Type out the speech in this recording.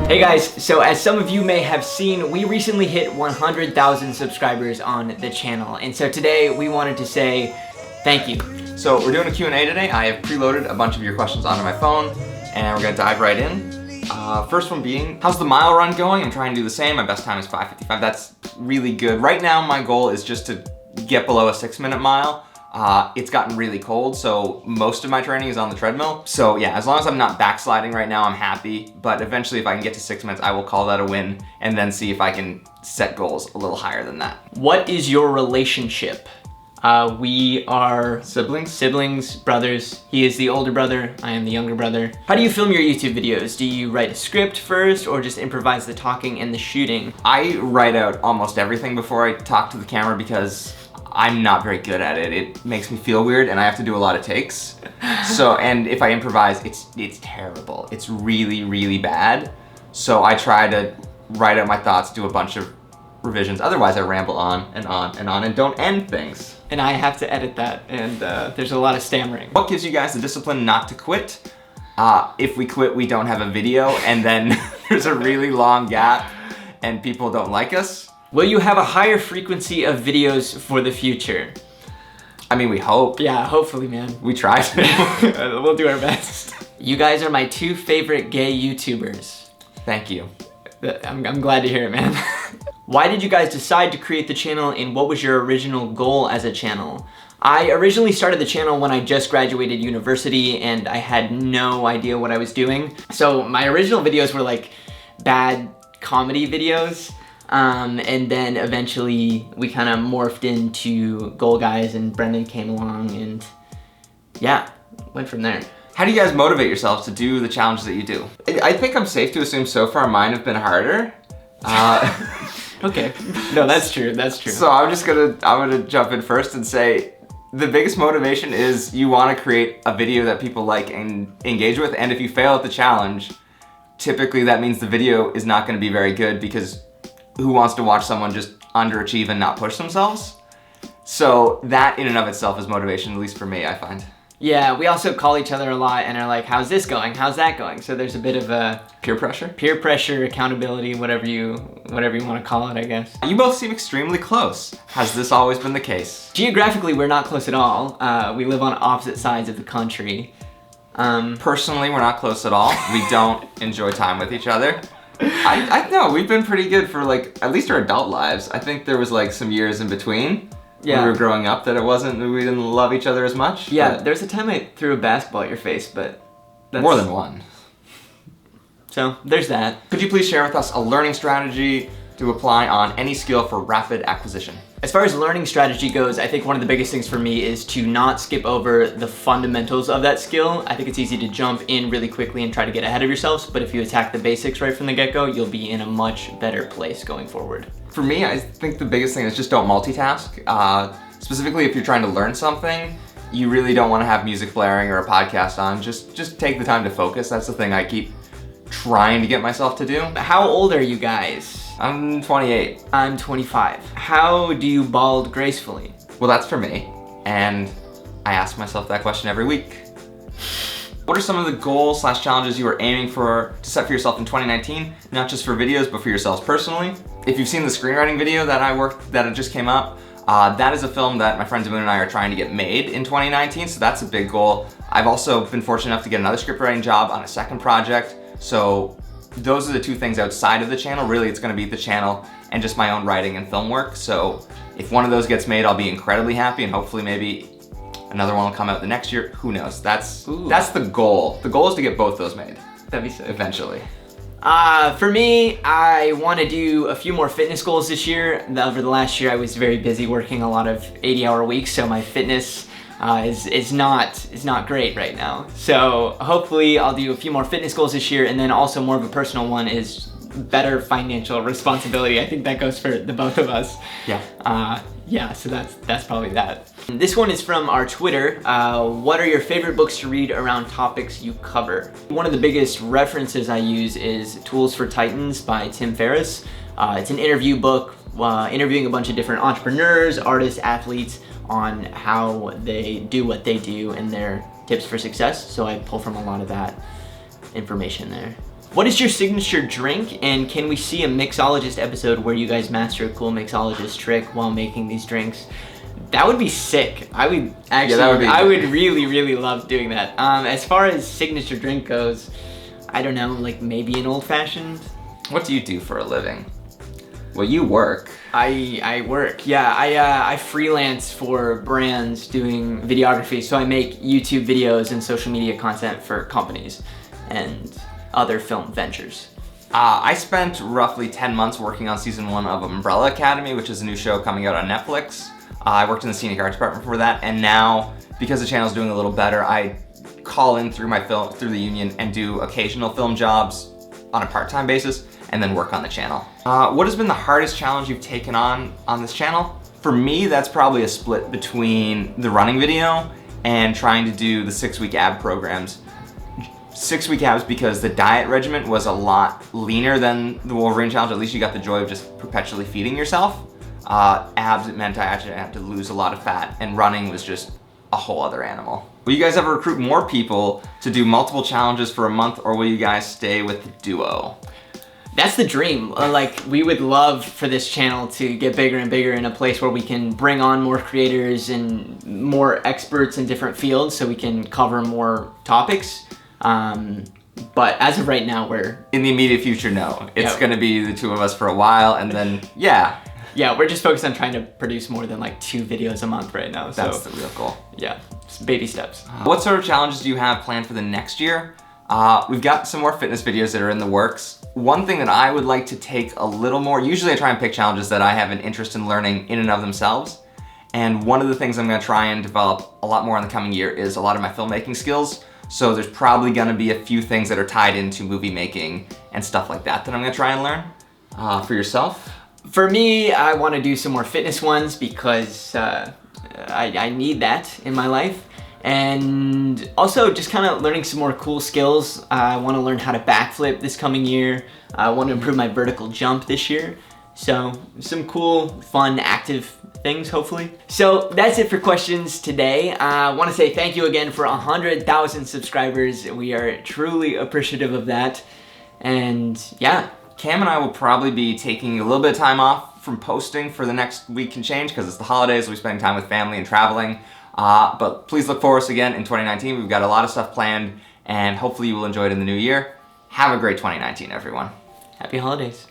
Hey guys, so as some of you may have seen, we recently hit 100,000 subscribers on the channel, and so today we wanted to say thank you. So we're doing a Q&A today. I have preloaded a bunch of your questions onto my phone, and we're gonna dive right in. First one being, how's the mile run going? I'm trying to do the same. My best time is 5:55. That's really good. Right now, my goal is just to get below a 6-minute mile. It's gotten really cold, so most of my training is on the treadmill. So yeah, as long as I'm not backsliding right now, I'm happy. But eventually, if I can get to 6 minutes, I will call that a win, and then see if I can set goals a little higher than that. What is your relationship? We are siblings, brothers. He is the older brother, I am the younger brother. How do you film your YouTube videos? Do you write a script first or just improvise the talking and the shooting? I write out almost everything before I talk to the camera because I'm not very good at it. It makes me feel weird and I have to do a lot of takes. So, and if I improvise, it's terrible. It's really, really bad. So I try to write out my thoughts, do a bunch of revisions. Otherwise I ramble on and on and on and don't end things. And I have to edit that, and there's a lot of stammering. What gives you guys the discipline not to quit? If we quit, we don't have a video, and then there's a really long gap and people don't like us. Will you have a higher frequency of videos for the future? I mean, we hope. Yeah, hopefully, man. We try to. We'll do our best. You guys are my 2 favorite gay YouTubers. Thank you. I'm glad to hear it, man. Why did you guys decide to create the channel, and what was your original goal as a channel? I originally started the channel when I just graduated university and I had no idea what I was doing. So my original videos were like bad comedy videos. And then eventually we kind of morphed into Goal Guys and Brendan came along and yeah, went from there. How do you guys motivate yourselves to do the challenges that you do? I think I'm safe to assume so far mine have been harder. Okay, no, that's true, that's true. So I'm gonna jump in first and say the biggest motivation is you wanna create a video that people like and engage with, and if you fail at the challenge, typically that means the video is not gonna be very good because who wants to watch someone just underachieve and not push themselves? So that in and of itself is motivation, at least for me, I find. Yeah, we also call each other a lot and are like, how's this going? How's that going? So there's a bit of a peer pressure? Peer pressure, accountability, whatever you want to call it, I guess. You both seem extremely close. Has this always been the case? Geographically, we're not close at all. We live on opposite sides of the country. Personally, we're not close at all. We don't enjoy time with each other. I know, we've been pretty good for like, at least our adult lives. I think there was like some years in between. Yeah. When we were growing up that we didn't love each other as much. Yeah, there's a time I threw a basketball at your face, but that's... More than one. So, there's that. Could you please share with us a learning strategy to apply on any skill for rapid acquisition? As far as learning strategy goes, I think one of the biggest things for me is to not skip over the fundamentals of that skill. I think it's easy to jump in really quickly and try to get ahead of yourselves, but if you attack the basics right from the get-go, you'll be in a much better place going forward. For me, I think the biggest thing is just don't multitask. Specifically, if you're trying to learn something, you really don't want to have music blaring or a podcast on. Just take the time to focus. That's the thing I keep trying to get myself to do. How old are you guys? I'm 28. I'm 25. How do you bald gracefully? Well, that's for me, and I ask myself that question every week. What are some of the goals / challenges you are aiming to set for yourself in 2019? Not just for videos, but for yourselves personally. If you've seen the screenwriting video that just came up, that is a film that my friend Damon and I are trying to get made in 2019, so that's a big goal. I've also been fortunate enough to get another scriptwriting job on a second project, so those are the 2 things outside of the channel. Really, it's gonna be the channel and just my own writing and film work. So if one of those gets made, I'll be incredibly happy, and hopefully maybe another one will come out the next year. Who knows? That's the goal. The goal is to get both those made. That'd be sick. Eventually. For me, I want to do a few more fitness goals this year. Over the last year, I was very busy working a lot of 80-hour weeks, so my fitness is not great right now. So hopefully I'll do a few more fitness goals this year, and then also more of a personal one is better financial responsibility. I think that goes for the both of us. Yeah. Yeah, so that's probably that. This one is from our Twitter. What are your favorite books to read around topics you cover? One of the biggest references I use is Tools for Titans by Tim Ferriss. It's an interview book interviewing a bunch of different entrepreneurs, artists, athletes on how they do what they do and their tips for success. So I pull from a lot of that. information there. What is your signature drink, and can we see a mixologist episode where you guys master a cool mixologist trick while making these drinks? That would be sick. I would actually, I would really love doing that. As far as signature drink goes, I don't know, like maybe an old fashioned. What do you do for a living? Well, you work. I work, yeah. I freelance for brands doing videography, so I make YouTube videos and social media content for companies and other film ventures. I spent roughly 10 months working on season 1 of Umbrella Academy, which is a new show coming out on Netflix. I worked in the scenic arts department for that, and now, because the channel's doing a little better, I call in through the union and do occasional film jobs on a part-time basis, and then work on the channel. What has been the hardest challenge you've taken on this channel? For me, that's probably a split between the running video and trying to do the 6-week ab programs. 6-week abs because the diet regimen was a lot leaner than the Wolverine challenge. At least you got the joy of just perpetually feeding yourself. Abs, it meant I actually had to lose a lot of fat, and running was just a whole other animal. Will you guys ever recruit more people to do multiple challenges for a month, or will you guys stay with the duo? That's the dream. Like, we would love for this channel to get bigger and bigger in a place where we can bring on more creators and more experts in different fields so we can cover more topics. But as of right now, we're... In the immediate future, no. It's gonna be the two of us for a while, and then, yeah. Yeah, we're just focused on trying to produce more than like 2 videos a month right now. That's the real goal. Yeah, just baby steps. What sort of challenges do you have planned for the next year? We've got some more fitness videos that are in the works. One thing that I would like to take a little more, usually I try and pick challenges that I have an interest in learning in and of themselves. And one of the things I'm gonna try and develop a lot more in the coming year is a lot of my filmmaking skills. So there's probably gonna be a few things that are tied into movie making and stuff like that I'm gonna try and learn. For yourself? For me, I wanna do some more fitness ones because I need that in my life. And also just kind of learning some more cool skills. I want to learn how to backflip this coming year. I want to improve my vertical jump this year. So some cool, fun, active things, hopefully. So that's it for questions today. I want to say thank you again for 100,000 subscribers. We are truly appreciative of that. And yeah. Cam and I will probably be taking a little bit of time off from posting for the next week and change because it's the holidays. We'll be spending time with family and traveling. But please look for us again in 2019. We've got a lot of stuff planned, and hopefully you will enjoy it in the new year. Have a great 2019, everyone. Happy holidays.